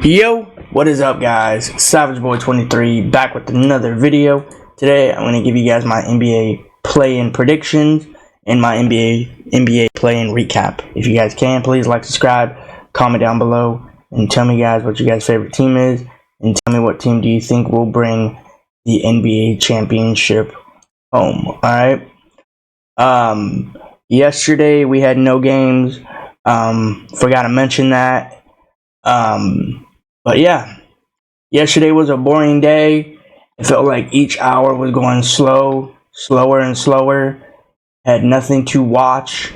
Yo, what is up, guys? Savage Boy 23 back with another video. Today I'm going to give you guys my NBA play-in predictions and my NBA play-in recap. If you guys can, please like, subscribe, comment down below, and tell me, guys, what your guys' favorite team is, and tell me what team do you think will bring the NBA championship home. Alright? Yesterday we had no games. Forgot to mention that. But yeah, yesterday was a boring day. It felt like each hour was going slower and slower. Had nothing to watch.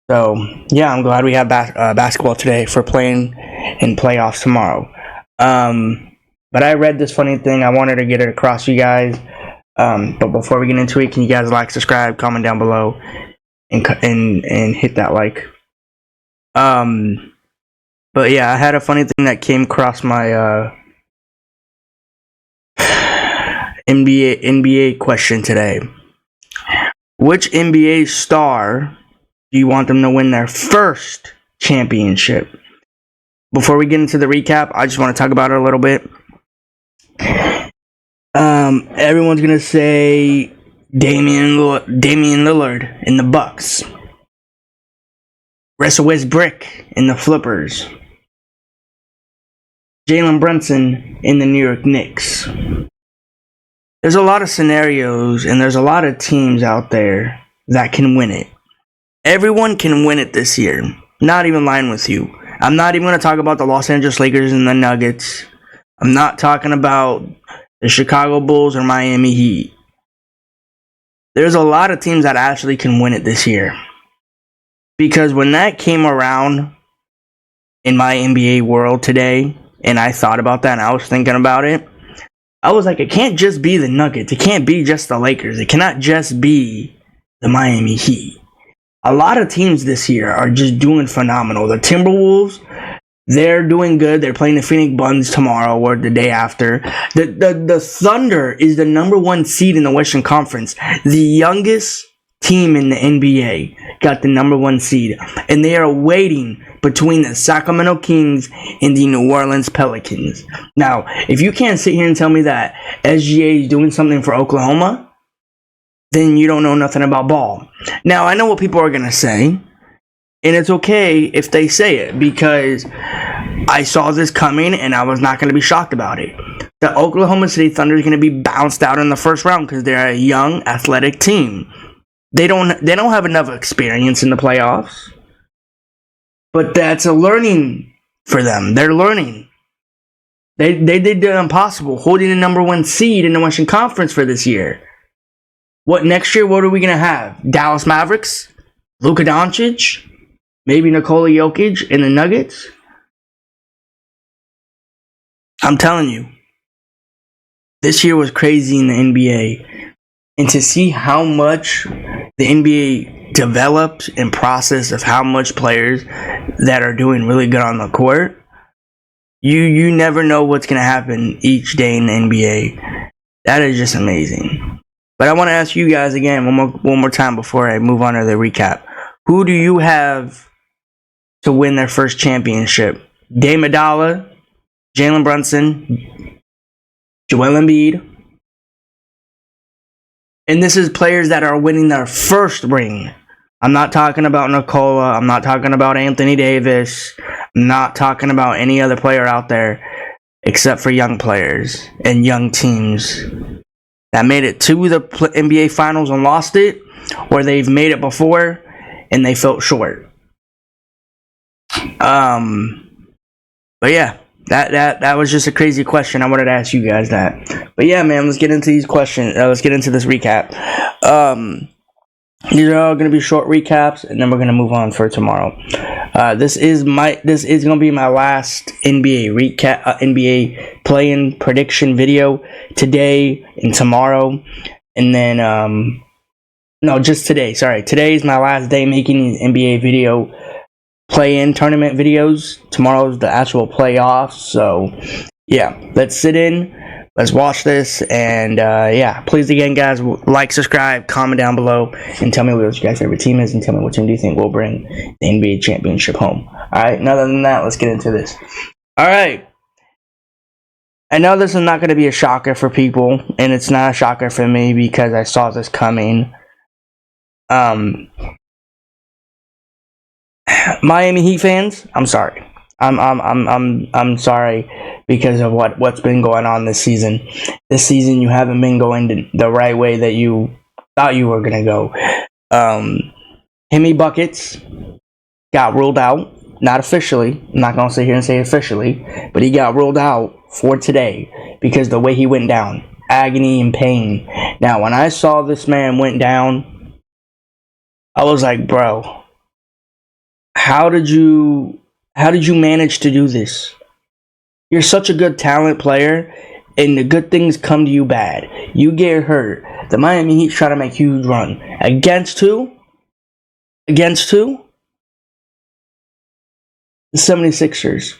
So yeah, I'm glad we have basketball today for playing in playoffs tomorrow. But I read this funny thing. I wanted to get it across to you guys. But before we get into it, can you guys like, subscribe, comment down below, and hit that like. But yeah, I had a funny thing that came across my NBA question today. Which NBA star do you want them to win their first championship? Before we get into the recap, I just want to talk about it a little bit. Everyone's gonna say Damian Lillard in the Bucks, Russell Westbrook in the Flippers, Jalen Brunson in the New York Knicks. There's a lot of scenarios and there's a lot of teams out there that can win it. Everyone can win it this year. Not even lying with you. I'm not even going to talk about the Los Angeles Lakers and the Nuggets. I'm not talking about the Chicago Bulls or Miami Heat. There's a lot of teams that actually can win it this year. Because when that came around in my NBA world today, and I thought about that and I was thinking about it, I was like, it can't just be the Nuggets. It can't be just the Lakers. It cannot just be the Miami Heat. A lot of teams this year are just doing phenomenal. The Timberwolves, they're doing good. They're playing the Phoenix Suns tomorrow or the day after. The Thunder is the #1 seed in the Western Conference. The youngest team in the NBA got the #1 seed. And they are waiting between the Sacramento Kings and the New Orleans Pelicans. Now, if you can't sit here and tell me that SGA is doing something for Oklahoma, then you don't know nothing about ball. Now, I know what people are going to say, and it's okay if they say it, because I saw this coming and I was not going to be shocked about it. The Oklahoma City Thunder is going to be bounced out in the first round because they're a young, athletic team. They don't have enough experience in the playoffs. But that's a learning for them. They're learning. They did the impossible, holding the #1 seed in the Western Conference for this year. Next year, what are we going to have? Dallas Mavericks? Luka Doncic? Maybe Nikola Jokic in the Nuggets? I'm telling you, this year was crazy in the NBA. And to see how much the NBA developed and processed of how much players that are doing really good on the court, you never know what's going to happen each day in the NBA. That is just amazing. But I want to ask you guys again one more time before I move on to the recap. Who do you have to win their first championship? Dame Adala, Jalen Brunson, Joel Embiid. And this is players that are winning their first ring. I'm not talking about Nikola. I'm not talking about Anthony Davis. I'm not talking about any other player out there except for young players and young teams that made it to the NBA Finals and lost it, or they've made it before and they felt short. But yeah, that was just a crazy question. I wanted to ask you guys that. But yeah, man, let's get into these questions. Let's get into this recap. These are all going to be short recaps, and then we're going to move on for tomorrow. This is going to be my last NBA recap, NBA play-in prediction video today and tomorrow, and then no, just today. Sorry, today is my last day making these NBA video play-in tournament videos. Tomorrow's the actual playoffs. So yeah, let's sit in. Let's watch this, and yeah, please again, guys, like, subscribe, comment down below, and tell me what your guys' favorite team is, and tell me what team do you think will bring the NBA championship home. All right, other than that, let's get into this. All right. I know this is not going to be a shocker for people, and it's not a shocker for me because I saw this coming. Um, Miami Heat fans, I'm sorry. I'm sorry because of what's been going on this season. This season, you haven't been going the right way that you thought you were gonna go. Hemi Buckets got ruled out, not officially. I'm not gonna sit here and say officially, but he got ruled out for today because the way he went down, agony and pain. Now, when I saw this man went down, I was like, bro, how did you manage to do this? You're such a good talent player, and the good things come to you bad. You get hurt. The Miami Heat try to make a huge run. Against who? Against who? The 76ers.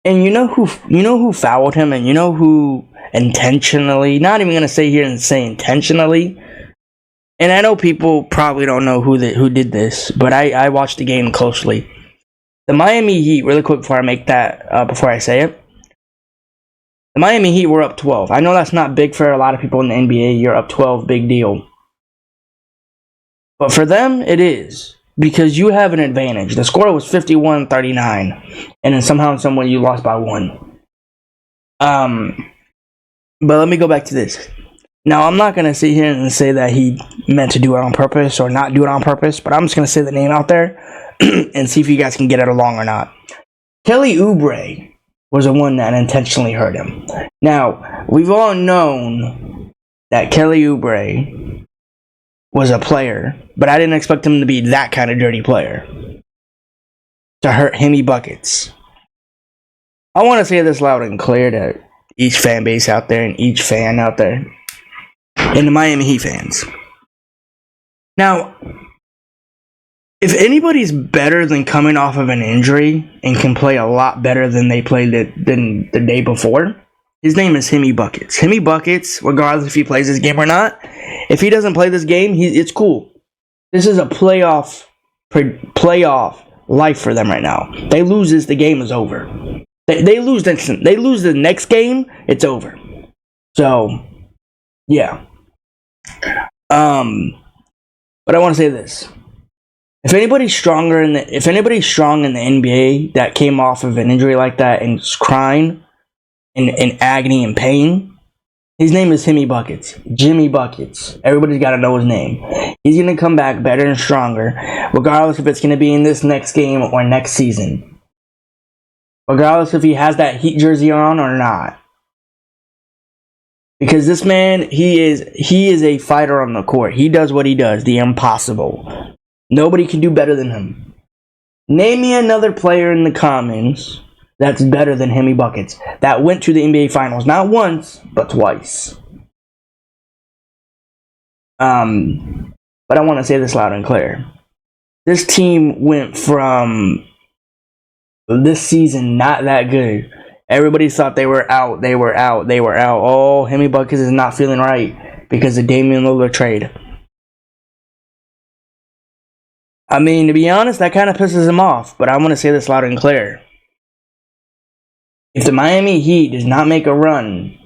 And you know who fouled him, and you know who intentionally, not even gonna say here and say intentionally. And I know people probably don't know who did this, but I watched the game closely. The Miami Heat, really quick before I say it, the Miami Heat were up 12. I know that's not big for a lot of people in the NBA. You're up 12, big deal. But for them, it is. Because you have an advantage. The score was 51-39. And then somehow, in some way, you lost by 1. But let me go back to this. Now, I'm not going to sit here and say that he meant to do it on purpose or not do it on purpose. But I'm just going to say the name out there and see if you guys can get it along or not. Kelly Oubre was the one that intentionally hurt him. Now, we've all known that Kelly Oubre was a player, but I didn't expect him to be that kind of dirty player to hurt Hemi Buckets. I want to say this loud and clear to each fan base out there and each fan out there and the Miami Heat fans. Now, if anybody's better than coming off of an injury and can play a lot better than they played than the day before, his name is Hemi Buckets. Hemi Buckets, regardless if he plays this game or not, if he doesn't play this game, it's cool. This is a playoff life for them right now. They lose this, the game is over. They lose the next game, it's over. So, yeah. But I want to say this. If anybody's strong in the NBA that came off of an injury like that and is crying in agony and pain, his name is Hemi Buckets. Jimmy Buckets. Everybody's got to know his name. He's going to come back better and stronger, regardless if it's going to be in this next game or next season. Regardless if he has that Heat jersey on or not. Because this man, he is a fighter on the court. He does what he does, the impossible. Nobody can do better than him. Name me another player in the comments that's better than Hemi Buckets that went to the NBA Finals. Not once, but twice. But I want to say this loud and clear. This team went from this season not that good. Everybody thought they were out. Oh, Hemi Buckets is not feeling right because of Damian Lillard trade. I mean, to be honest, that kind of pisses him off, but I want to say this loud and clear. If the Miami Heat does not make a run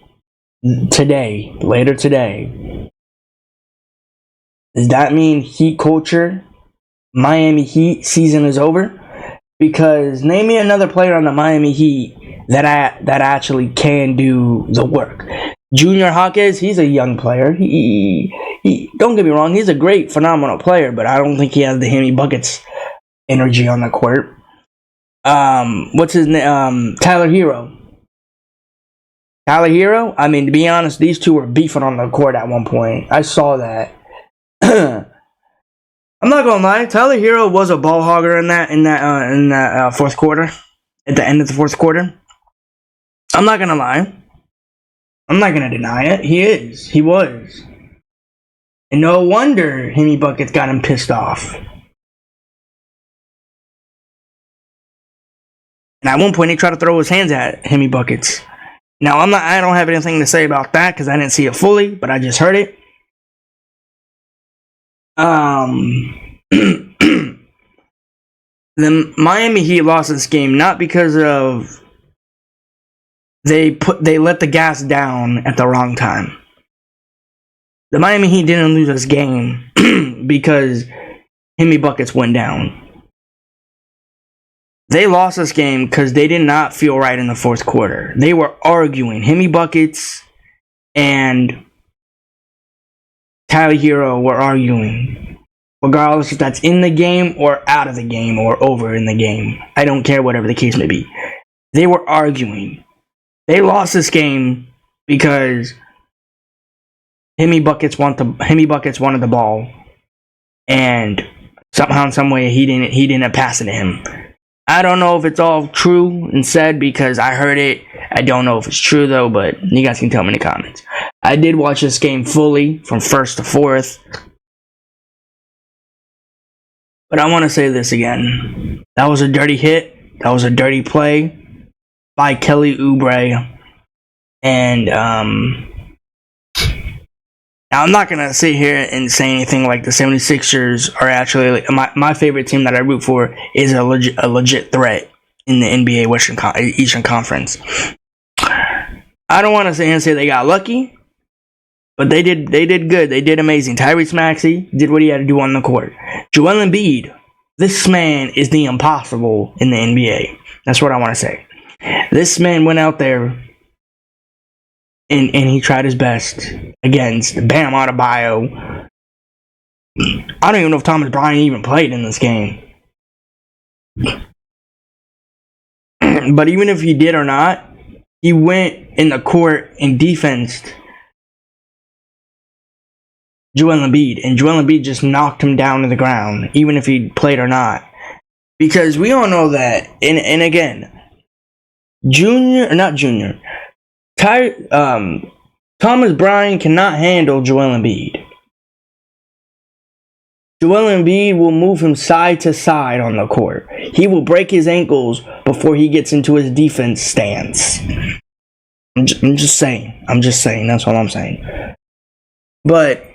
later today, does that mean Heat culture, Miami Heat season is over? Because name me another player on the Miami Heat that actually can do the work. Junior Hawkins, he's a young player. He don't get me wrong, he's a great, phenomenal player, but I don't think he has the Hemi Buckets energy on the court. What's his name? Tyler Hero. I mean, to be honest, these two were beefing on the court at one point. I saw that. I'm not gonna lie, Tyler Hero was a ball hogger in that fourth quarter. At the end of the fourth quarter. I'm not gonna lie. I'm not gonna deny it. He was. And no wonder Hemi Buckets got him pissed off. And at one point, he tried to throw his hands at Hemi Buckets. Now, I don't have anything to say about that because I didn't see it fully, but I just heard it. The Miami Heat lost this game not because of they let the gas down at the wrong time. The Miami Heat didn't lose this game because Hemi buckets went down. They lost this game because they did not feel right in the fourth quarter. They were arguing. Hemi buckets and Tyler Hero were arguing. Regardless if that's in the game or out of the game or over in the game. I don't care, whatever the case may be. They were arguing. They lost this game because Hemi buckets wanted the ball, and somehow, in some way, he didn't pass it to him. I don't know if it's all true and said because I heard it. I don't know if it's true though, but you guys can tell me in the comments. I did watch this game fully from first to fourth. But I want to say this again. That was a dirty hit. That was a dirty play by Kelly Oubre. And now I'm not going to sit here and say anything like the 76ers are actually my favorite team that I root for is a legit threat in the NBA Eastern Conference. I don't want to sit here and say they got lucky, but they did good. They did amazing. Tyrese Maxey did what he had to do on the court. Joel Embiid, this man is the impossible in the NBA. That's what I want to say. This man went out there and he tried his best against Bam Adebayo. I don't even know if Thomas Bryant even played in this game. But even if he did or not, he went in the court and defensed Joel Embiid, and Joel Embiid just knocked him down to the ground, even if he played or not. Because we all know that, and again, Thomas Bryant cannot handle Joel Embiid. Joel Embiid will move him side to side on the court. He will break his ankles before he gets into his defense stance. I'm just saying. That's all I'm saying. But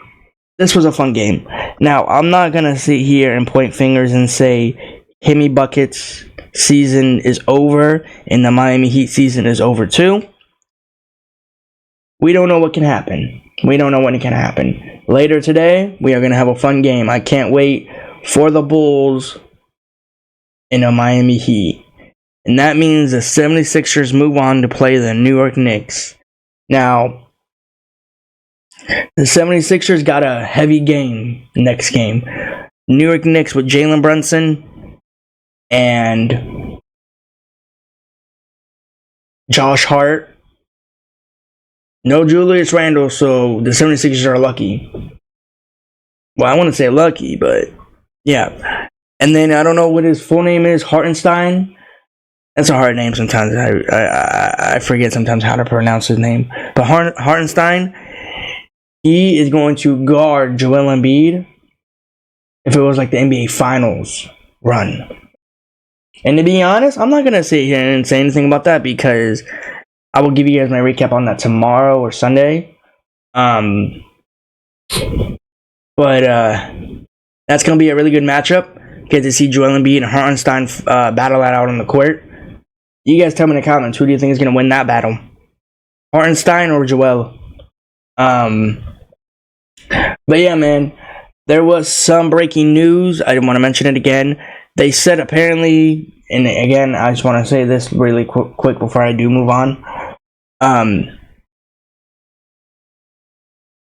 this was a fun game. Now, I'm not going to sit here and point fingers and say Hemi Buckets season is over and the Miami Heat season is over too. We don't know what can happen. We don't know when it can happen. Later today, we are going to have a fun game. I can't wait for the Bulls and the Miami Heat. And that means the 76ers move on to play the New York Knicks. Now, the 76ers got a heavy game next game. New York Knicks with Jalen Brunson and Josh Hart. No Julius Randle, so the 76ers are lucky. Well, I wouldn't say lucky, but yeah. And then I don't know what his full name is, Hartenstein. That's a hard name sometimes. I forget sometimes how to pronounce his name. But Hartenstein, he is going to guard Joel Embiid if it was like the NBA Finals run. And to be honest, I'm not going to sit here and say anything about that because I will give you guys my recap on that tomorrow or Sunday. But that's going to be a really good matchup. Get to see Joel Embiid and Hartenstein battle that out on the court. You guys tell me in the comments, who do you think is going to win that battle? Hartenstein or Joel? But yeah, man, there was some breaking news. I didn't want to mention it again. They said apparently, and again, I just want to say this really quick before I do move on.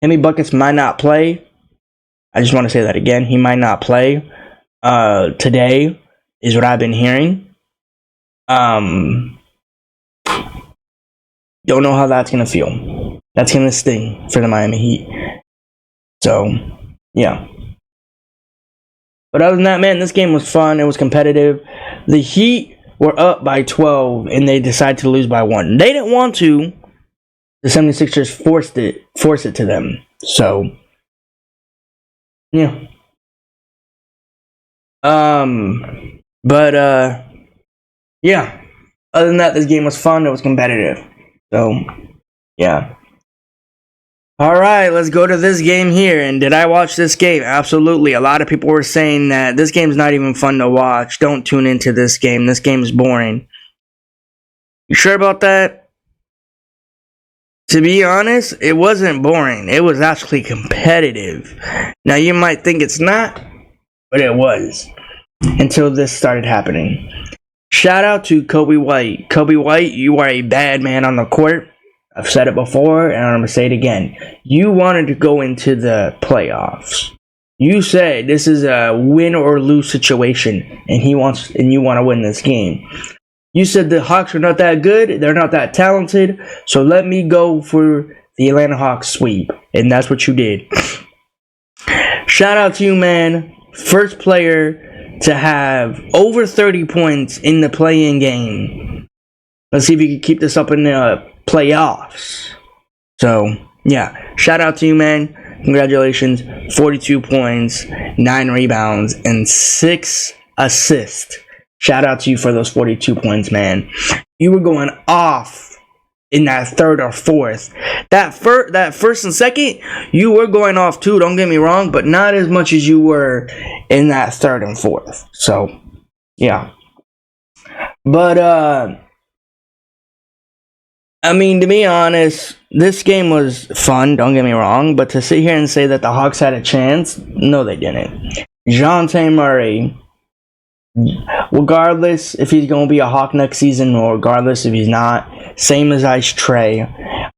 Hemi Buckets might not play. I just want to say that again. He might not play today, is what I've been hearing. Don't know how that's gonna feel. That's gonna sting for the Miami Heat. So, yeah. But other than that, man, this game was fun. It was competitive. The Heat were up by 12, and they decided to lose by 1. They didn't want to. The 76ers forced it to them. So, yeah. Yeah. Other than that, this game was fun. It was competitive. So, yeah. Alright, let's go to this game here. And did I watch this game? Absolutely. A lot of people were saying that this game's not even fun to watch. Don't tune into this game. This game's boring. You sure about that? To be honest, it wasn't boring. It was actually competitive. Now, you might think it's not, but it was. Until this started happening. Shout out to Kobe White. Kobe White, you are a bad man on the court. I've said it before, and I'm going to say it again. You wanted to go into the playoffs. You said this is a win or lose situation, and you want to win this game. You said the Hawks are not that good, they're not that talented, so let me go for the Atlanta Hawks sweep, and that's what you did. Shout out to you, man. First player to have over 30 points in the play-in game. Let's see if you can keep this up in the playoffs. So, yeah. Shout out to you, man. Congratulations. 42 points, 9 rebounds, and 6 assists. Shout out to you for those 42 points, man. You were going off in that third or fourth. That first and second, you were going off too, don't get me wrong, but not as much as you were in that third and fourth. So, yeah. But, I mean, to be honest, this game was fun, don't get me wrong, but to sit here and say that the Hawks had a chance, no, they didn't. DeJounte Murray, regardless if he's going to be a Hawk next season or regardless if he's not, same as Ice Trey,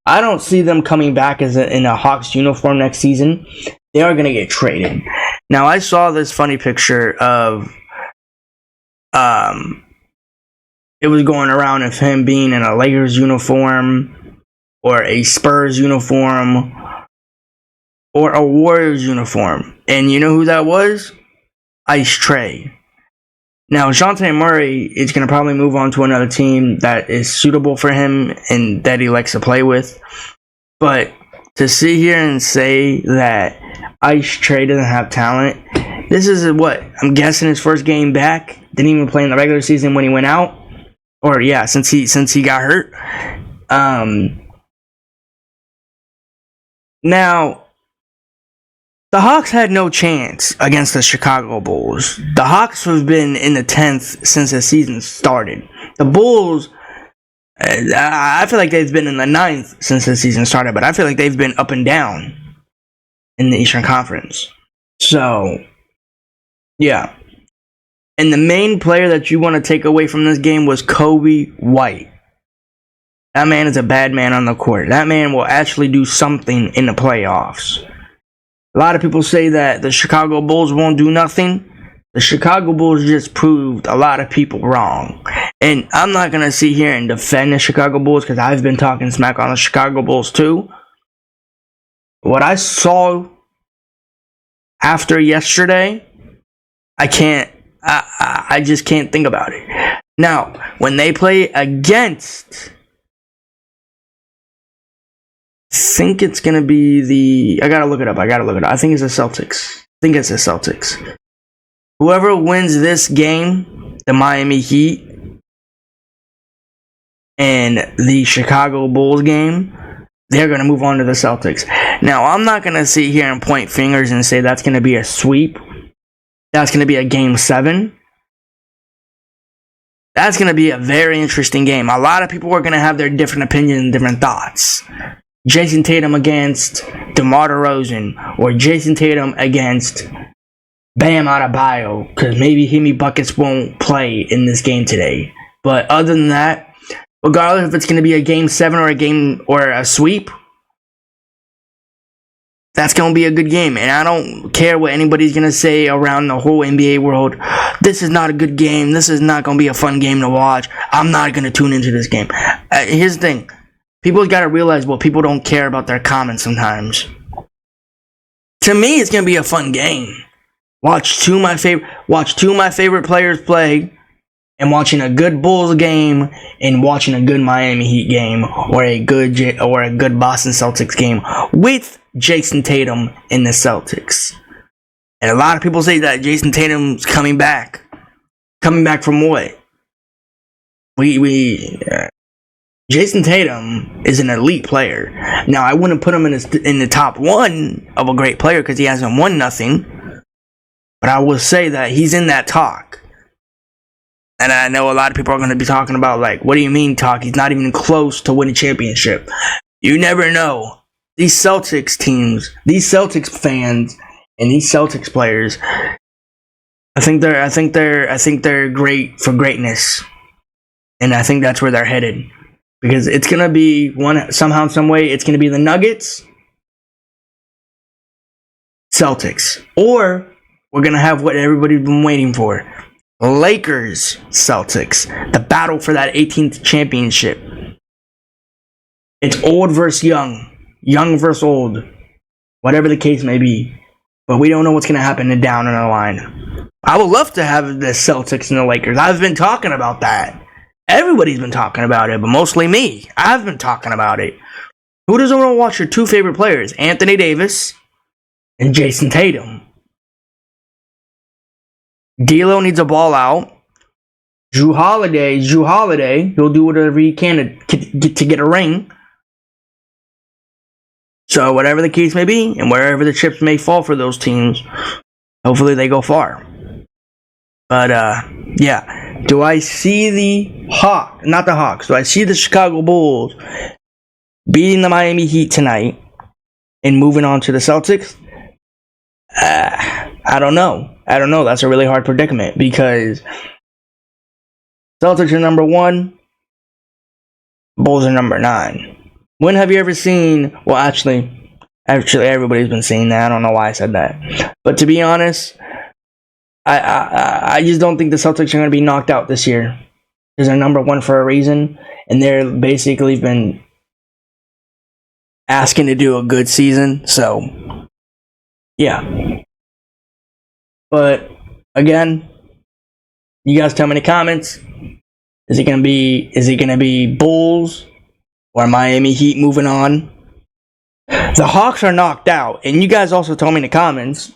I don't see them coming back in a Hawks uniform next season. They are going to get traded. Now, I saw this funny picture of, it was going around of him being in a Lakers uniform or a Spurs uniform or a Warriors uniform. And you know who that was? Ice Trey. Now, DeJounte Murray is going to probably move on to another team that is suitable for him and that he likes to play with. But to sit here and say that Ice Trey doesn't have talent, this is what? I'm guessing his first game back. Didn't even play in the regular season when he went out. Or yeah, since he got hurt. Now, the Hawks had no chance against the Chicago Bulls. The Hawks have been in the 10th since the season started. The Bulls, I feel like they've been in the 9th since the season started, but I feel like they've been up and down in the Eastern Conference. So, yeah. And the main player that you want to take away from this game was Kobe White. That man is a bad man on the court. That man will actually do something in the playoffs. A lot of people say that the Chicago Bulls won't do nothing. The Chicago Bulls just proved a lot of people wrong. And I'm not going to sit here and defend the Chicago Bulls because I've been talking smack on the Chicago Bulls too. What I saw after yesterday, I just can't think about it. Now, when they play against, I think it's going to be I got to look it up. I think it's the Celtics. Whoever wins this game, the Miami Heat and the Chicago Bulls game, they're going to move on to the Celtics. Now, I'm not going to sit here and point fingers and say that's going to be a sweep. That's going to be a game 7. That's going to be a very interesting game. A lot of people are going to have their different opinions and different thoughts. Jason Tatum against DeMar DeRozan, or Jason Tatum against Bam Adebayo, because maybe Himi Buckets won't play in this game today. But other than that, regardless if it's going to be a game 7 or a sweep, that's going to be a good game. And I don't care what anybody's going to say around the whole NBA world. This is not a good game. This is not going to be a fun game to watch. I'm not going to tune into this game. Here's the thing. People got to realize, well, people don't care about their comments sometimes. To me, it's going to be a fun game. Watch two of my favorite players play, and watching a good Bulls game and watching a good Miami Heat game or a good Boston Celtics game with Jason Tatum in the Celtics. And a lot of people say that Jason Tatum's coming back. Coming back from what? Jason Tatum is an elite player. Now, I wouldn't put him in the top one of a great player because he hasn't won nothing. But I will say that he's in that talk. And I know a lot of people are going to be talking about, like, what do you mean talk? He's not even close to winning a championship. You never know. These Celtics teams, these Celtics fans, and these Celtics players, I think they're great for greatness. And I think that's where they're headed. Because it's going to be somehow, some way, it's going to be the Nuggets, Celtics. Or we're going to have what everybody's been waiting for. Lakers, Celtics. The battle for that 18th championship. It's old versus young. Young versus old. Whatever the case may be. But we don't know what's going to happen down in the line. I would love to have the Celtics and the Lakers. I've been talking about that. Everybody's been talking about it, but mostly me. I've been talking about it. Who doesn't want to watch your two favorite players? Anthony Davis and Jason Tatum. D'Lo needs a ball out. Drew Holiday. He'll do whatever he can to get a ring. So whatever the case may be, and wherever the chips may fall for those teams, hopefully they go far. But, yeah. Do I see the Hawks? Do I see the Chicago Bulls beating the Miami Heat tonight and moving on to the Celtics? I don't know. That's a really hard predicament because Celtics are number 1, Bulls are number 9. When have you ever seen? Well, actually, everybody's been saying that. I don't know why I said that, but to be honest, I just don't think the Celtics are going to be knocked out this year. Because they're number 1 for a reason, and they're basically been asking to do a good season. So, yeah. But again, you guys tell me in the comments. Is it gonna be Bulls or Miami Heat moving on? The Hawks are knocked out, and you guys also tell me in the comments.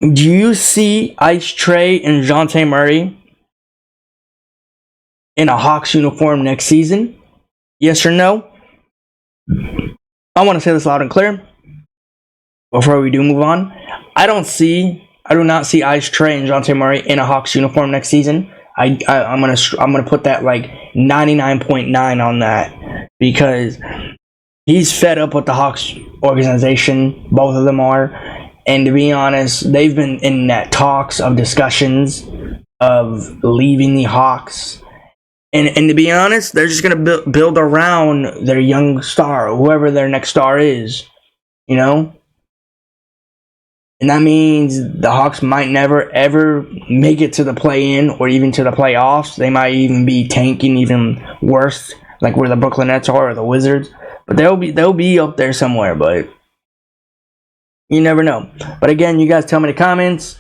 Do you see Ice Trae and Dejounte Murray in a Hawks uniform next season? Yes or no? I want to say this loud and clear before we do move on. I do not see Ice Trae and Dejounte Murray in a Hawks uniform next season. I'm gonna put that like 99.9 on that because he's fed up with the Hawks organization. Both of them are. And to be honest, they've been in that talks of discussions of leaving the Hawks. And to be honest, they're just going to build around their young star, whoever their next star is, you know? And that means the Hawks might never, ever make it to the play-in or even to the playoffs. They might even be tanking even worse, like where the Brooklyn Nets are or the Wizards. But they'll be up there somewhere, but you never know. But again, you guys tell me in the comments.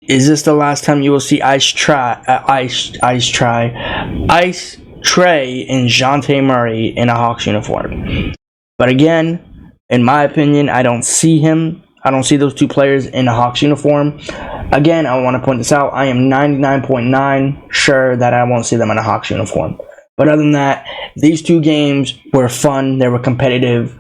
Is this the last time you will see Ice Trae and Dejounte Murray in a Hawks uniform? But again, in my opinion, I don't see those two players in a Hawks uniform. Again, I want to point this out. I am 99.9 sure that I won't see them in a Hawks uniform. But other than that, these two games were fun. They were competitive.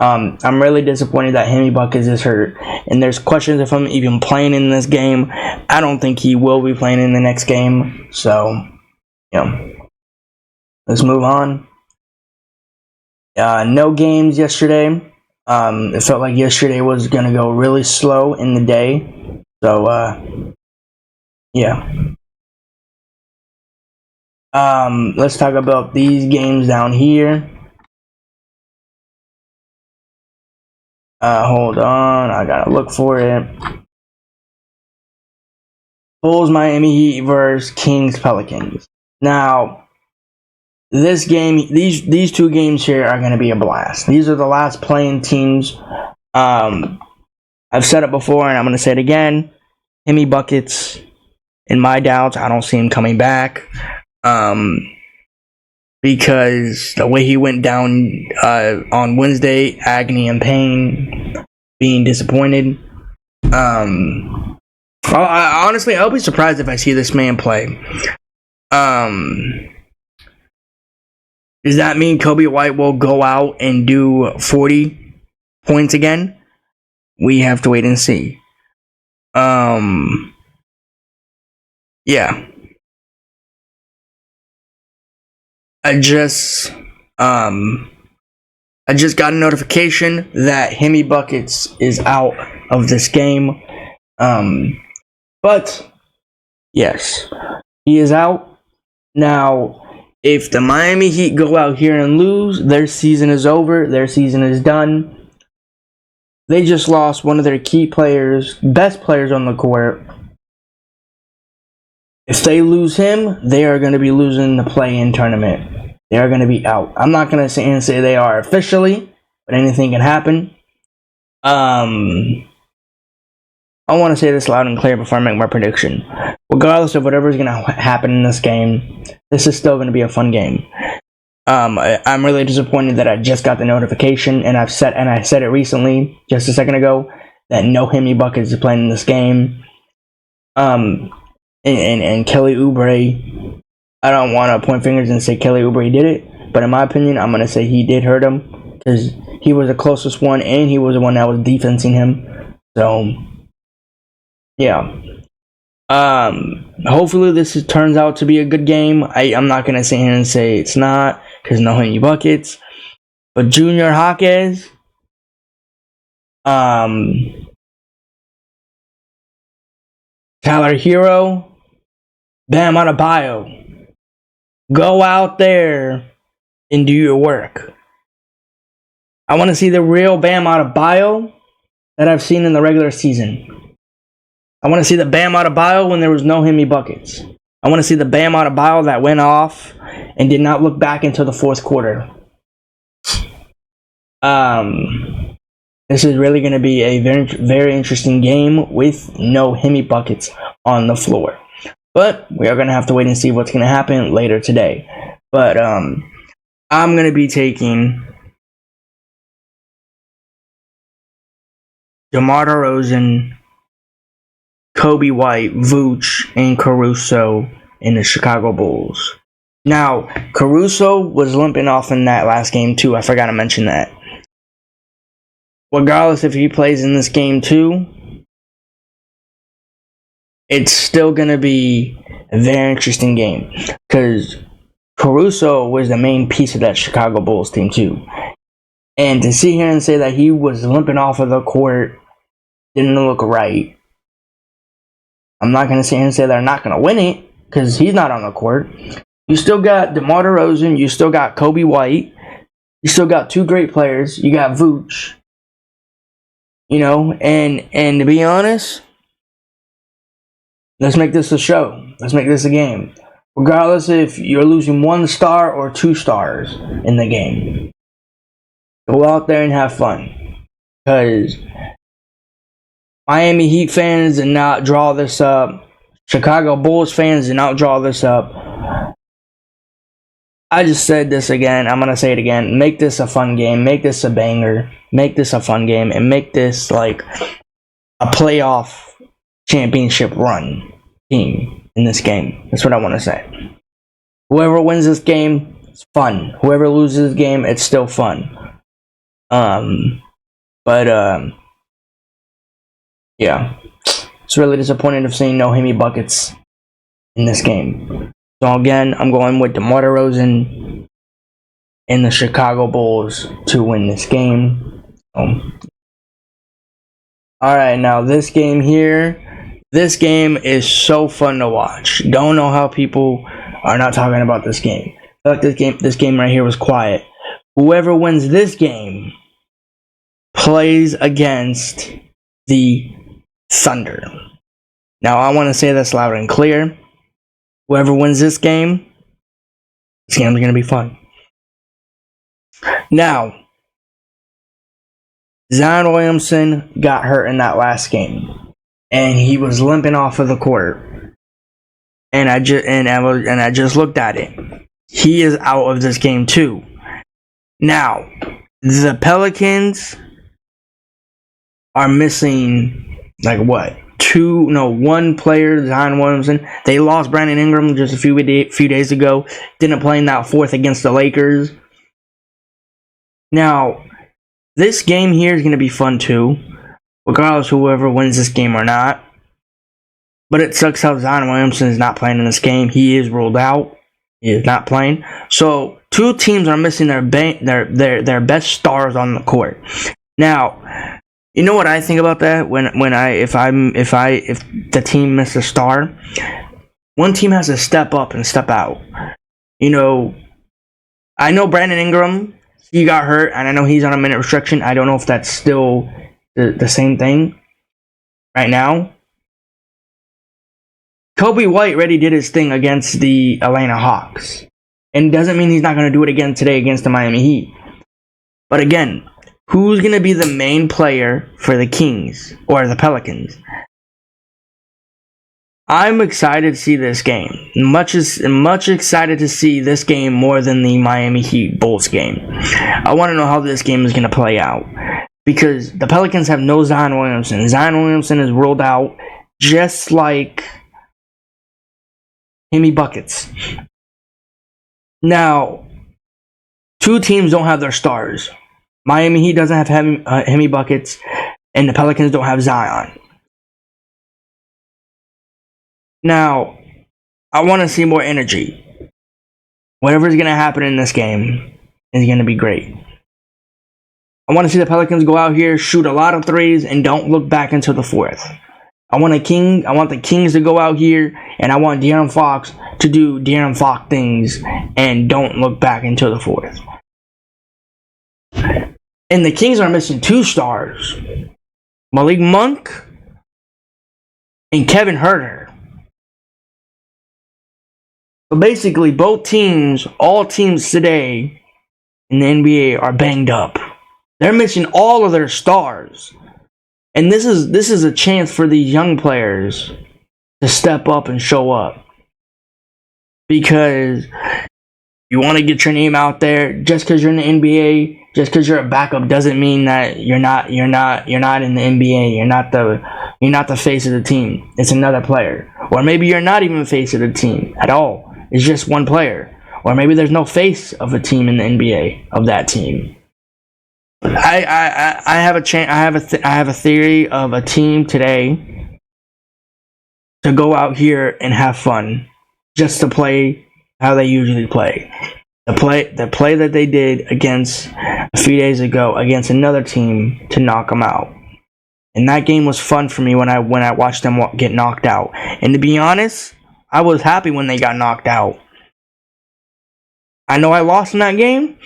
I'm really disappointed that Hemi Buckets is hurt, and there's questions if I'm even playing in this game. I don't think he will be playing in the next game, so let's move on. No games yesterday. It felt like yesterday was gonna go really slow in the day, so yeah. Let's talk about these games down here. Hold on, I gotta look for it. Bulls, Miami Heat versus Kings, Pelicans. Now, this game, these two games here are gonna be a blast. These are the last playing teams. I've said it before, and I'm gonna say it again. Hemi Buckets, in my doubts, I don't see him coming back. Because the way he went down on Wednesday, agony and pain, being disappointed. Honestly, I'll be surprised if I see this man play. Does that mean Kobe White will go out and do 40 points again? We have to wait and see. Yeah. I just got a notification that Hemi Buckets is out of this game. But yes, he is out. Now, if the Miami Heat go out here and lose, their season is over. Their season is done. They just lost one of their key players, best players on the court. If they lose him, they are going to be losing the play-in tournament. They are going to be out. I'm not going to say they are officially, but anything can happen. I want to say this loud and clear before I make my prediction. Regardless of whatever is going to happen in this game, this is still going to be a fun game. I'm really disappointed that I just got the notification, and I said it recently, just a second ago, that no Hemi Buckets is playing in this game. And Kelly Oubre, I don't want to point fingers and say Kelly Oubre did it, but in my opinion, I'm going to say he did hurt him, because he was the closest one, and he was the one that was defensing him. So, yeah. Hopefully this turns out to be a good game. I'm not going to sit here and say it's not, because no Hemi Buckets. But Junior Jaquez, Tyler Hero, Bam Adebayo, go out there and do your work. I want to see the real Bam Adebayo that I've seen in the regular season. I want to see the Bam Adebayo when there was no Hemi Buckets. I want to see the Bam Adebayo that went off and did not look back until the fourth quarter. This is really going to be a very, very interesting game with no Hemi Buckets on the floor. But we are going to have to wait and see what's going to happen later today. But I'm going to be taking DeMar DeRozan, Kobe White, Vooch, and Caruso in the Chicago Bulls. Now, Caruso was limping off in that last game too. I forgot to mention that. Regardless if he plays in this game too, it's still going to be a very interesting game, because Caruso was the main piece of that Chicago Bulls team too. And to sit here and say that he was limping off of the court didn't look right. I'm not going to sit here and say they're not going to win it, because he's not on the court. You still got DeMar DeRozan. You still got Kobe White. You still got two great players. You got Vooch. You know, and to be honest, let's make this a show. Let's make this a game. Regardless if you're losing 1 star or 2 stars in the game. Go out there and have fun. Because Miami Heat fans did not draw this up. Chicago Bulls fans did not draw this up. I just said this again. I'm going to say it again. Make this a fun game. Make this a banger. Make this a fun game. And make this like a playoff championship run team in this game. That's what I want to say. Whoever wins this game, it's fun. Whoever loses this game, it's still fun. Yeah. It's really disappointing of seeing no Hemi Buckets in this game. So again, I'm going with DeMar DeRozan and the Chicago Bulls to win this game. Alright, now this game here. This game is so fun to watch. Don't know how people are not talking about this game. I feel like this game right here was quiet. Whoever wins this game plays against the Thunder. Now I want to say this loud and clear. Whoever wins this game is going to be fun. Now, Zion Williamson got hurt in that last game, and he was limping off of the court. And I just looked at it. He is out of this game too. Now, the Pelicans are missing like what? one player, Zion Williamson. They lost Brandon Ingram just a few days ago. Didn't play in that fourth against the Lakers. Now, this game here is going to be fun too, regardless of whoever wins this game or not. But it sucks how Zion Williamson is not playing in this game. He is ruled out. He is not playing. So 2 teams are missing their best stars on the court. Now, you know what I think about that? If the team misses a star, one team has to step up and step out. You know, I know Brandon Ingram, he got hurt, and I know he's on a minute restriction. I don't know if that's still the same thing right now. Kobe White already did his thing against the Atlanta Hawks. And doesn't mean he's not going to do it again today against the Miami Heat. But again, who's going to be the main player for the Kings or the Pelicans? I'm excited to see this game. Much excited to see this game more than the Miami Heat Bulls game. I want to know how this game is going to play out. Because the Pelicans have no Zion Williamson. Zion Williamson is ruled out just like Hemi Buckets. Now, 2 teams don't have their stars. Miami Heat doesn't have Hemi Buckets, and the Pelicans don't have Zion. Now, I want to see more energy. Whatever's going to happen in this game is going to be great. I want to see the Pelicans go out here, shoot a lot of threes, and don't look back until the fourth. I want the Kings to go out here, and I want De'Aaron Fox to do De'Aaron Fox things and don't look back until the fourth. And the Kings are missing 2 stars. Malik Monk and Kevin Huerter. So basically, both teams, all teams today in the NBA are banged up. They're missing all of their stars. And this is a chance for these young players to step up and show up. Because you want to get your name out there. Just because you're in the NBA, just because you're a backup doesn't mean that you're not in the NBA. You're not the face of the team. It's another player. Or maybe you're not even the face of the team at all. It's just one player. Or maybe there's no face of a team in the NBA of that team. I have a theory of a team today to go out here and have fun, just to play how they usually play. The play that they did against a few days ago against another team to knock them out, and that game was fun for me when I watched them get knocked out. And to be honest, I was happy when they got knocked out. I know I lost in that game.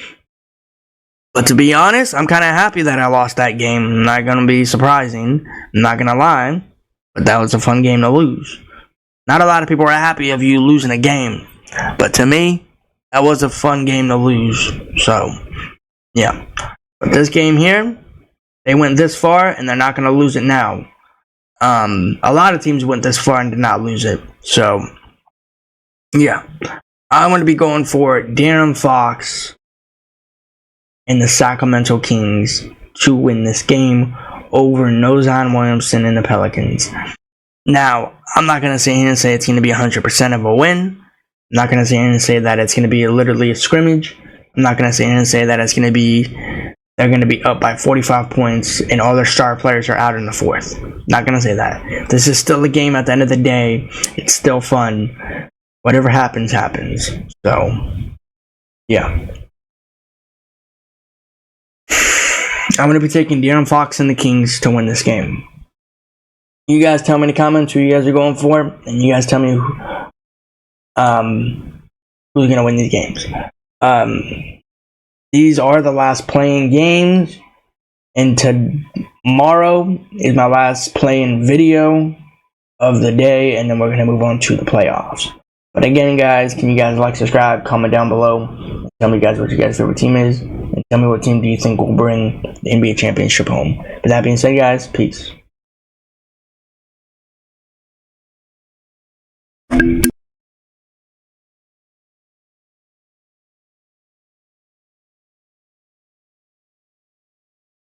But to be honest, I'm kind of happy that I lost that game. I'm not going to be surprising. I'm not going to lie. But that was a fun game to lose. Not a lot of people are happy of you losing a game. But to me, that was a fun game to lose. So, yeah. But this game here, they went this far, and they're not going to lose it now. A lot of teams went this far and did not lose it. So, yeah. I'm going to be going for De'Aaron Fox and the Sacramento Kings to win this game over no Zion Williamson and the Pelicans. Now, I'm not going to sit here and say it's going to be 100% of a win. I'm not going to sit here and say that it's going to be literally a scrimmage. I'm not going to sit here and say that they're going to be up by 45 points and all their star players are out in the fourth. Not going to say that. This is still a game at the end of the day. It's still fun. Whatever happens, happens. So, yeah. I'm going to be taking De'Aaron Fox and the Kings to win this game. You guys tell me in the comments who you guys are going for, and you guys tell me who's going to win these games. These are the last playing games, and tomorrow is my last playing video of the day, and then we're going to move on to the playoffs. But again, guys, can you guys like, subscribe, comment down below, tell me guys what your guys' favorite team is, and tell me what team do you think will bring the NBA championship home. With that being said, guys, peace.